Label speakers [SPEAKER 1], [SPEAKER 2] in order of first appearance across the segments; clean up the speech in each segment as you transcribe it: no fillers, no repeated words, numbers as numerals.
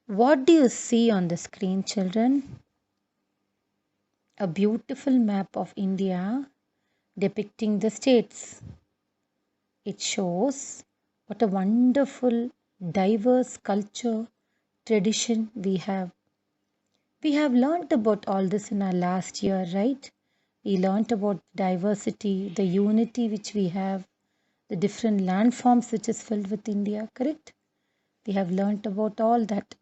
[SPEAKER 1] What do you see on the screen, children? A beautiful map of India depicting the states. It shows what a wonderful, diverse culture, tradition we have. We have learnt about all this in our last year, right? We learnt about diversity, the unity which we have, the different landforms which is filled with India, correct? We have learnt about all that.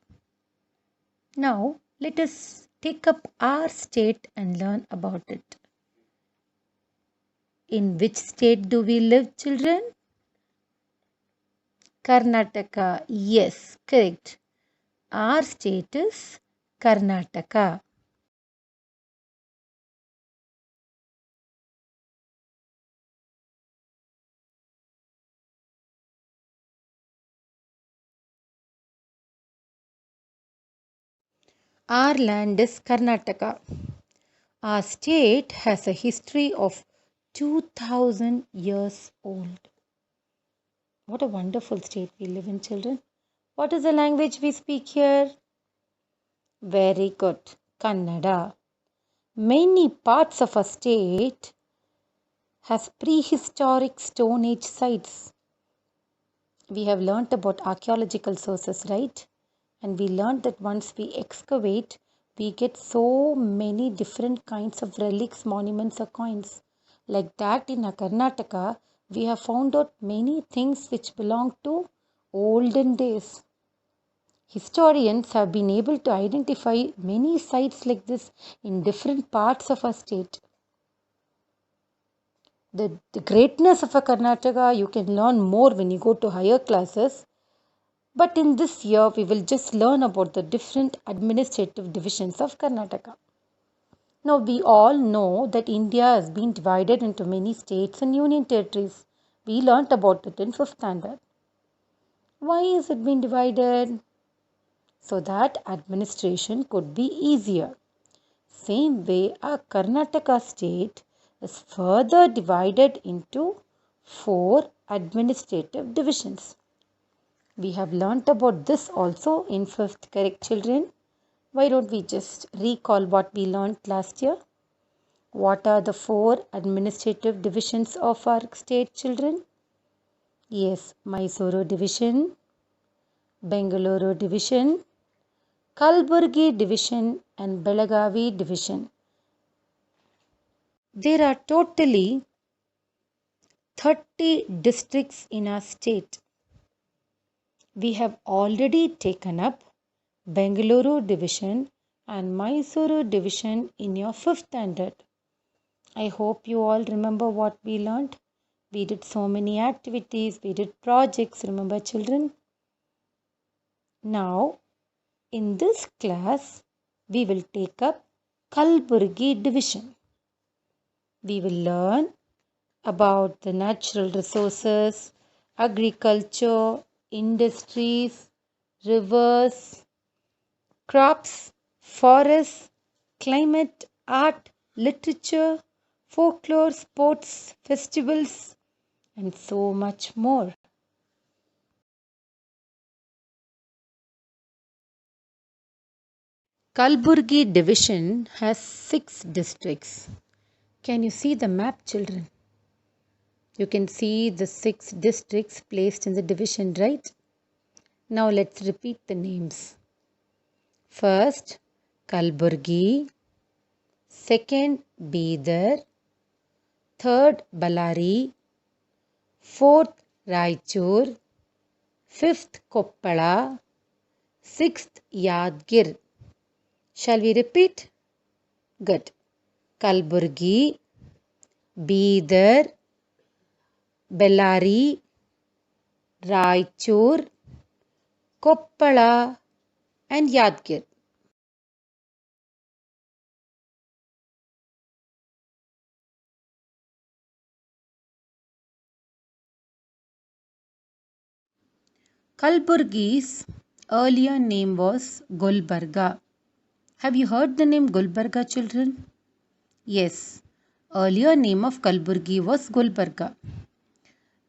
[SPEAKER 1] Now, let us take up our state and learn about it. In which state do we live, children? Karnataka. Yes, correct. Our state is Karnataka. Our land is Karnataka. Our state has a history of 2000 years old. What a wonderful state we live in, children. What is the language we speak here? Very good. Kannada. Many parts of our state has prehistoric Stone Age sites. We have learnt about archaeological sources, right? And we learnt that once we excavate, we get so many different kinds of relics, monuments, or coins. Like that in Karnataka, we have found out many things which belong to olden days. Historians have been able to identify many sites like this in different parts of our state. The greatness of a Karnataka you can learn more when you go to higher classes. But in this year, we will just learn about the different administrative divisions of Karnataka. Now, we all know that India has been divided into many states and union territories. We learnt about it in 5th standard. Why is it being divided? So that administration could be easier. Same way, our Karnataka state is further divided into 4 administrative divisions. We have learnt about this also in 5th, correct, children? Why don't we just recall what we learnt last year? What are the 4 administrative divisions of our state, children? Yes, Mysuru division, Bengaluru division, Kalburgi division and Belagavi division. There are totally 30 districts in our state. We have already taken up Bengaluru division and Mysuru division in your 5th standard. I hope you all remember what we learnt. We did so many activities, we did projects, remember, children? Now, in this class, we will take up Kalburgi division. We will learn about the natural resources, agriculture, industries, rivers, crops, forests, climate, art, literature, folklore, sports, festivals, and so much more. Kalburgi division has 6 districts. Can you see the map, children? You can see the 6 districts placed in the division, right? Now let's repeat the names. First, Kalburgi. Second, Bidar. Third, Ballari. Fourth, Raichur. Fifth, Koppala. Sixth, Yadgir. Shall we repeat? Good. Kalburgi, Bidar, Bellary, Raichur, Koppala and Yadgir. Kalburgi's earlier name was Gulbarga. Have you heard the name Gulbarga, children? Yes, earlier name of Kalburgi was Gulbarga.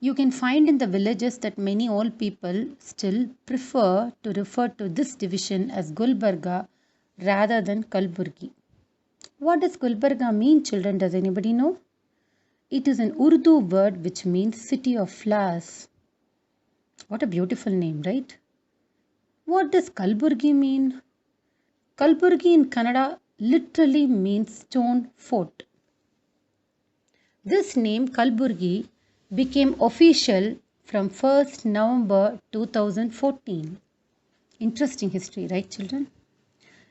[SPEAKER 1] You can find in the villages that many old people still prefer to refer to this division as Gulbarga rather than Kalburgi. What does Gulbarga mean, children? Does anybody know? It is an Urdu word which means city of flowers. What a beautiful name, right? What does Kalburgi mean? Kalburgi in Kannada literally means stone fort. This name Kalburgi became official from 1st November 2014. Interesting history, right, children?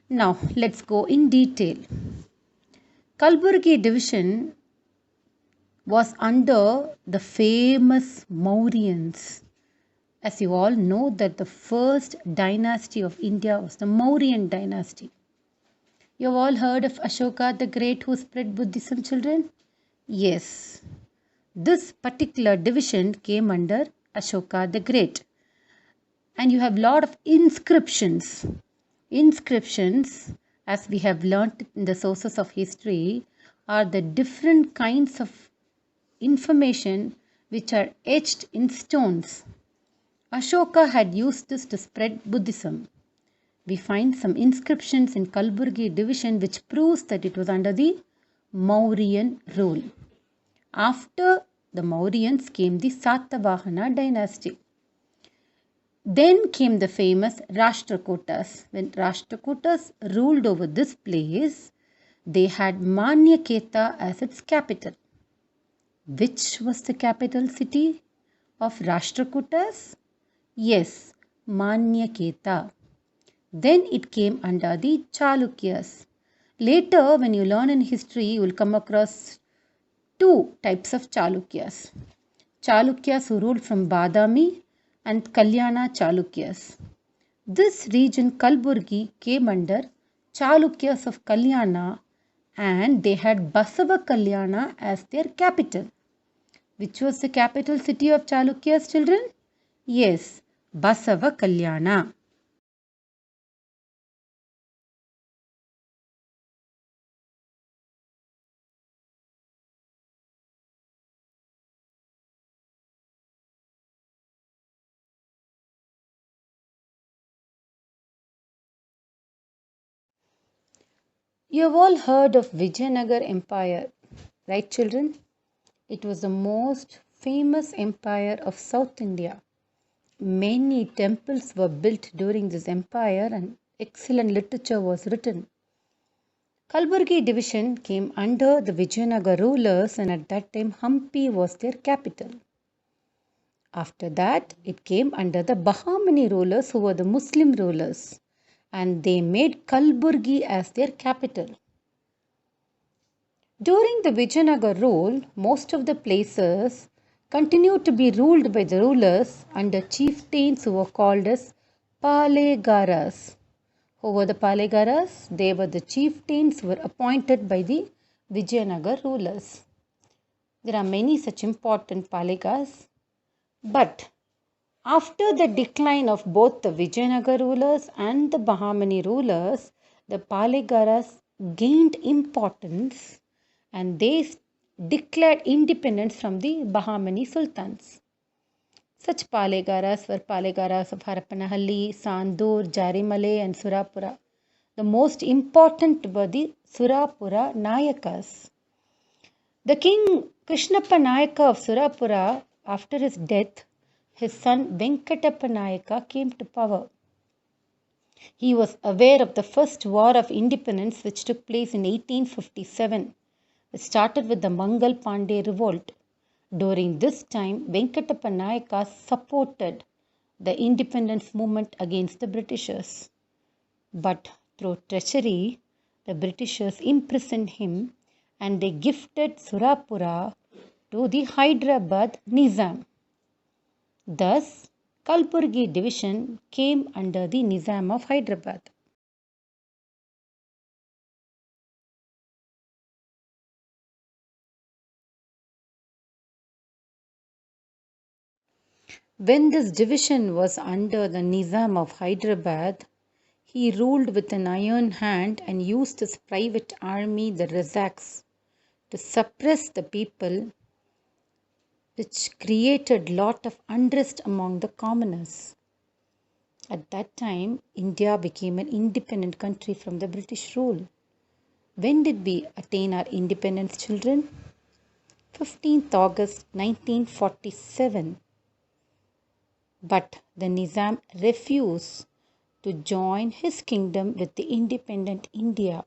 [SPEAKER 1] Now, let's go in detail. Kalburgi division was under the famous Mauryans. As you all know that the first dynasty of India was the Mauryan dynasty. You have all heard of Ashoka the Great who spread Buddhism, children? Yes. This particular division came under Ashoka the Great. And you have lot of inscriptions. Inscriptions, as we have learnt in the sources of history, are the different kinds of information which are etched in stones. Ashoka had used this to spread Buddhism. We find some inscriptions in Kalburgi division which proves that it was under the Mauryan rule. After the Mauryans came the Satavahana dynasty. Then came the famous Rashtrakutas. When Rashtrakutas ruled over this place, they had Manyaketa as its capital. Which was the capital city of Rashtrakutas? Yes, Manyaketa. Then it came under the Chalukyas. Later, when you learn in history, you will come across two types of Chalukyas. Chalukyas who ruled from Badami and Kalyana Chalukyas. This region, Kalburgi, came under Chalukyas of Kalyana and they had Basava Kalyana as their capital. Which was the capital city of Chalukyas, children? Yes, Basava Kalyana. You have all heard of Vijayanagar Empire, right, children? It was the most famous empire of South India. Many temples were built during this empire and excellent literature was written. Kalburgi division came under the Vijayanagar rulers and at that time Hampi was their capital. After that, it came under the Bahmani rulers who were the Muslim rulers and they made Kalburgi as their capital. During the Vijayanagar rule, most of the places continued to be ruled by the rulers under chieftains who were called as Palegaras. Who were the Palegaras? They were the chieftains who were appointed by the Vijayanagar rulers. There are many such important Palegas, but after the decline of both the Vijayanagar rulers and the Bahmani rulers, the Palegaras gained importance and they declared independence from the Bahmani sultans. Such Palegaras were Palegaras of Harapanahalli, Sandur, Jarimale and Surapura. The most important were the Surapura Nayakas. The king Krishnappa Nayaka of Surapura, after his death, his son Venkatappa Nayaka came to power. He was aware of the first war of independence which took place in 1857. It started with the Mangal Pandey revolt. During this time, Venkatappa Nayaka supported the independence movement against the Britishers. But through treachery, the Britishers imprisoned him and they gifted Surapura to the Hyderabad Nizam. Thus, Kalburgi division came under the Nizam of Hyderabad. When this division was under the Nizam of Hyderabad, he ruled with an iron hand and used his private army, the Razaks, to suppress the people which created lot of unrest among the commoners. At that time, India became an independent country from the British rule. When did we attain our independence, children? 15th August 1947. But the Nizam refused to join his kingdom with the independent India.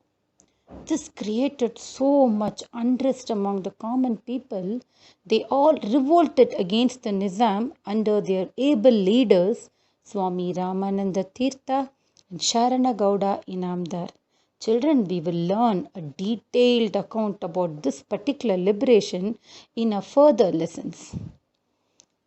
[SPEAKER 1] This created so much unrest among the common people. They all revolted against the Nizam under their able leaders Swami Ramananda Tirtha and Sharana Gowda Inamdar. Children, we will learn a detailed account about this particular liberation in our further lessons.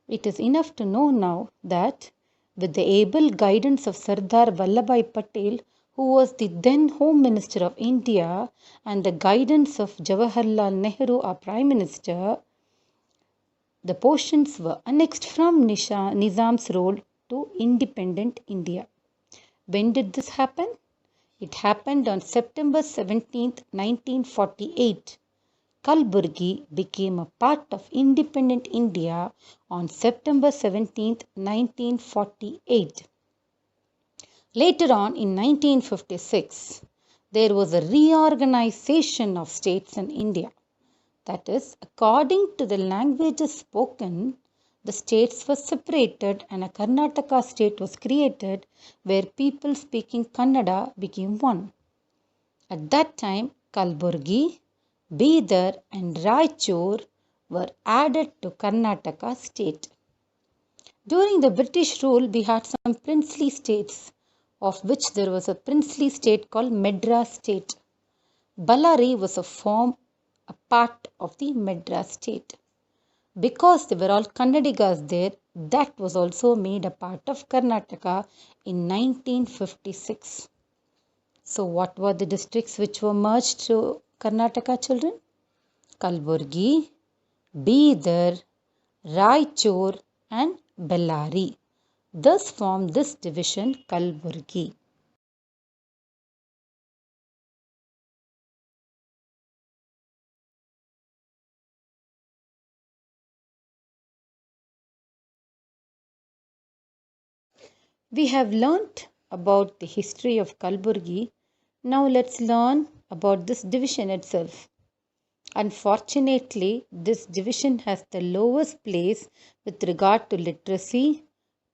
[SPEAKER 1] It is enough to know now that with the able guidance of Sardar Vallabhbhai Patel, who was the then Home Minister of India, and the guidance of Jawaharlal Nehru, our Prime Minister, the portions were annexed from Nizam's rule to independent India. When did this happen? It happened on September 17th, 1948. Kalburgi became a part of independent India on September 17th, 1948. Later on, in 1956, there was a reorganization of states in India. That is, according to the languages spoken, the states were separated and a Karnataka state was created where people speaking Kannada became one. At that time, Kalburgi, Bidar and Raichur were added to Karnataka state. During the British rule, we had some princely states, of which there was a princely state called Madras state. Ballari was a part of the Madras state. Because they were all Kannadigas there, that was also made a part of Karnataka in 1956. So what were the districts which were merged to Karnataka, children? Kalburgi, Bidar, Raichur and Bellary. Thus formed this division Kalburgi. We have learnt about the history of Kalburgi. Now let's learn about this division itself. Unfortunately, this division has the lowest place with regard to literacy,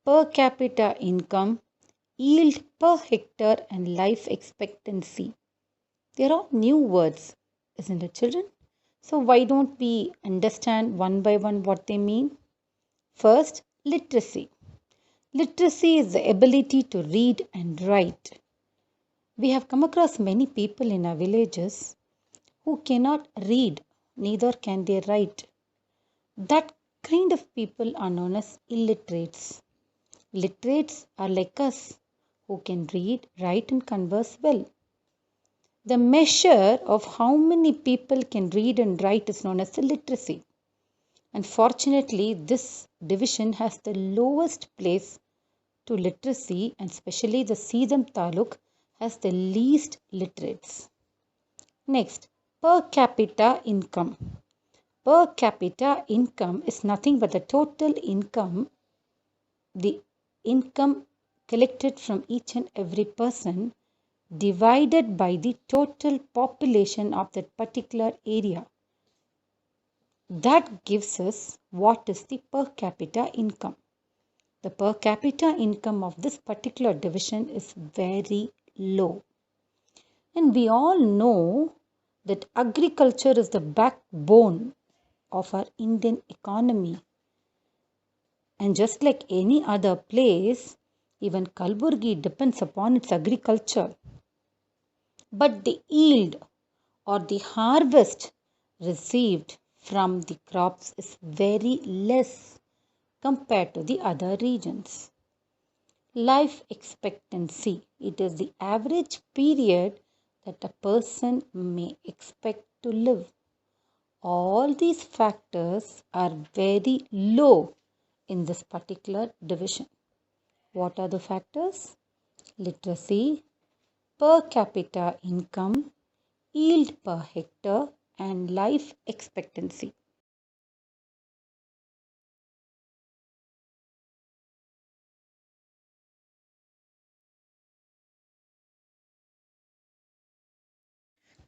[SPEAKER 1] per capita income, yield per hectare and life expectancy. They are all new words, isn't it, children? So why don't we understand one by one what they mean? First, literacy. Literacy is the ability to read and write. We have come across many people in our villages who cannot read, neither can they write. That kind of people are known as illiterates. Literates are like us, who can read, write and converse well. The measure of how many people can read and write is known as the literacy. Unfortunately, this division has the lowest place to literacy, and especially the Sidam Taluk has the least literates. Next, per capita income. Per capita income is nothing but the total income, the income collected from each and every person divided by the total population of that particular area. That gives us what is the per capita income. The per capita income of this particular division is very low. And we all know that agriculture is the backbone of our Indian economy. And just like any other place, even Kalburgi depends upon its agriculture. But the yield or the harvest received from the crops is very less compared to the other regions. Life expectancy. It is the average period that a person may expect to live. All these factors are very low in this particular division. What are the factors? Literacy, per capita income, yield per hectare, and life expectancy.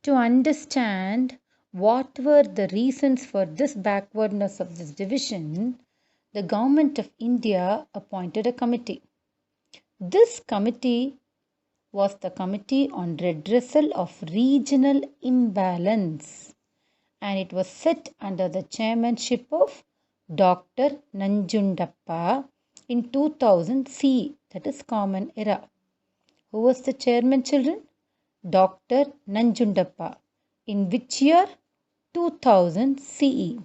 [SPEAKER 1] To understand what were the reasons for this backwardness of this division, the government of India appointed a committee. This committee was the Committee on Redressal of Regional Imbalance, and it was set under the chairmanship of Dr. Nanjundappa in 2000 CE, that is Common Era. Who was the chairman, children? Dr. Nanjundappa. In which year? 2000 CE.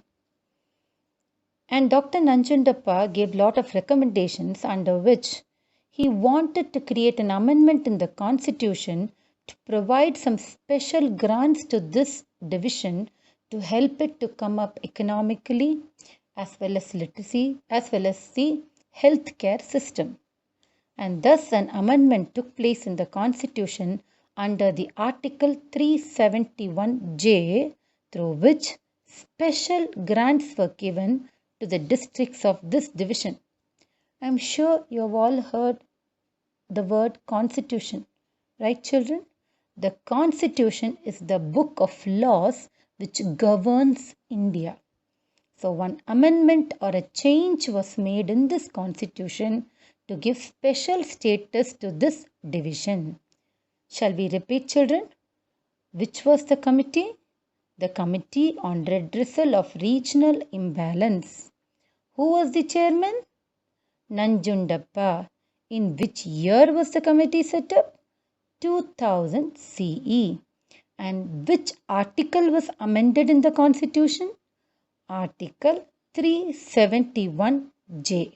[SPEAKER 1] And Dr. Nanjundappa gave lot of recommendations under which he wanted to create an amendment in the constitution to provide some special grants to this division to help it to come up economically as well as literacy as well as the healthcare system. And thus an amendment took place in the constitution under the Article 371J, through which special grants were given to the districts of this division. I am sure you have all heard the word constitution, right children? The constitution is the book of laws which governs India. So one amendment or a change was made in this constitution to give special status to this division. Shall we repeat, children? Which was the committee? The Committee on Redressal of Regional Imbalance. Who was the chairman? Nanjundappa. In which year was the committee set up? 2000 CE. And which article was amended in the constitution? Article 371J.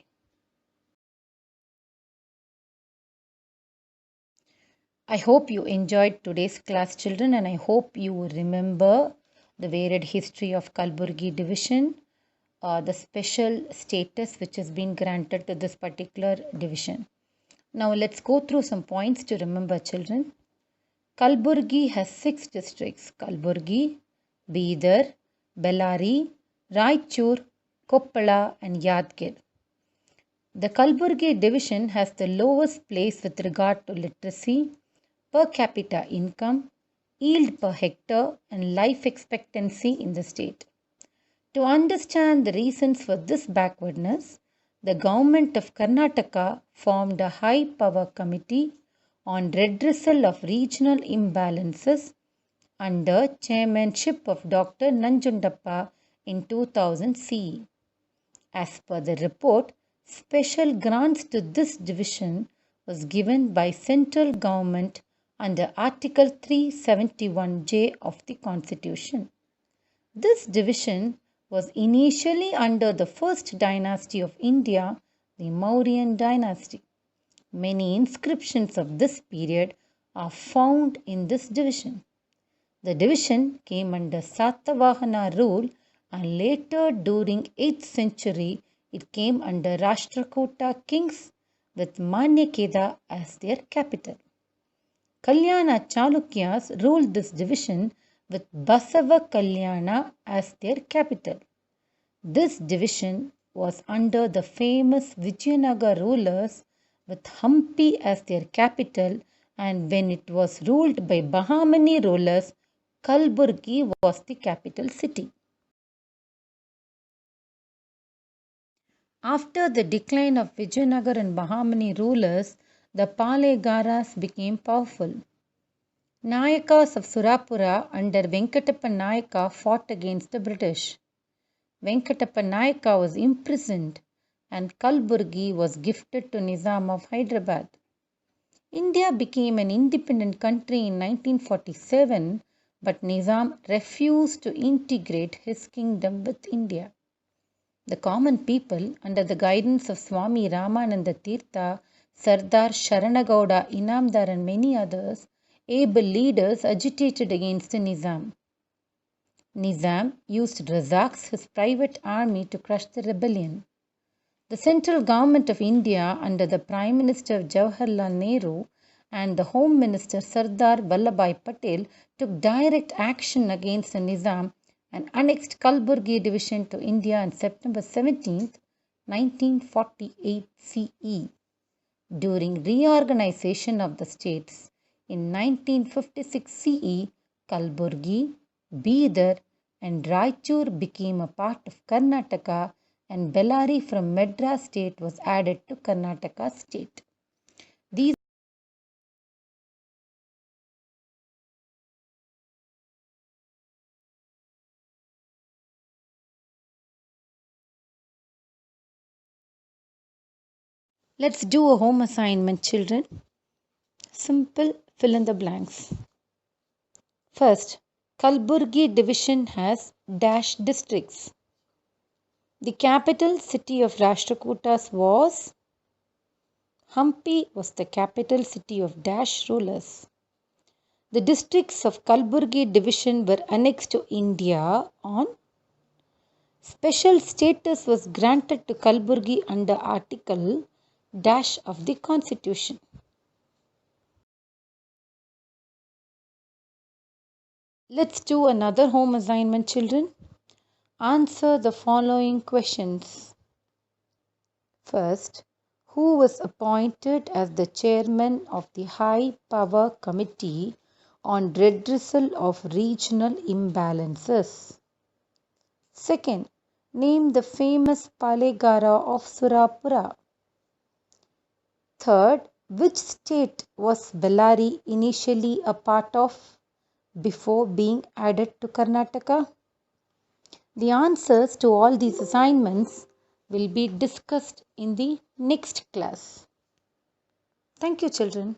[SPEAKER 1] I hope you enjoyed today's class, children, and I hope you remember the varied history of Kalburgi division, the special status which has been granted to this particular division. Now let's go through some points to remember, children. Kalburgi has 6 districts: Kalburgi, Bidar, Bellary, Raichur, Koppala and Yadgir. The Kalburgi division has the lowest place with regard to literacy, per capita income, yield per hectare and life expectancy in the state. To understand the reasons for this backwardness, the government of Karnataka formed a high power committee on redressal of regional imbalances under chairmanship of Dr. Nanjundappa in 2000 CE. As per the report, special grants to this division was given by central government under Article 371J of the Constitution. This division was initially under the first dynasty of India, the Mauryan dynasty. Many inscriptions of this period are found in this division. The division came under Satavahana rule, and later during 8th century it came under Rashtrakuta kings with Manyakeda as their capital. Kalyana Chalukyas ruled this division with Basava Kalyana as their capital. This division was under the famous Vijayanagar rulers with Hampi as their capital, and when it was ruled by Bahamani rulers, Kalburgi was the capital city. After the decline of Vijayanagar and Bahamani rulers, the Palegaras became powerful. Nayakas of Surapura under Venkatappa Nayaka fought against the British. Venkatappa Nayaka was imprisoned and Kalburgi was gifted to Nizam of Hyderabad. India became an independent country in 1947, but Nizam refused to integrate his kingdom with India. The common people, under the guidance of Swami Ramananda Tirtha, Sardar Sharanagowda Inamdar and many others, able leaders, agitated against the Nizam. Nizam used Razaks, his private army, to crush the rebellion. The central government of India under the Prime Minister Jawaharlal Nehru and the Home Minister Sardar Vallabhbhai Patel took direct action against the Nizam and annexed Kalburgi division to India on September 17, 1948 CE. During reorganization of the states in 1956 CE, Kalburgi, Bidar, and Raichur became a part of Karnataka, and Bellary from Madras state was added to Karnataka state. These Let's do a home assignment, children. Simple fill in the blanks. First, Kalburgi division has dash districts. The capital city of Rashtrakutas was Hampi was the capital city of dash rulers. The districts of Kalburgi division were annexed to India on special status was granted to Kalburgi under Article dash of the Constitution. Let's do another home assignment, children. Answer the following questions. First, who was appointed as the chairman of the High Power Committee on Redressal of Regional Imbalances? Second, name the famous Palegara of Surapura. Third, which state was Bellary initially a part of before being added to Karnataka? The answers to all these assignments will be discussed in the next class. Thank you, children.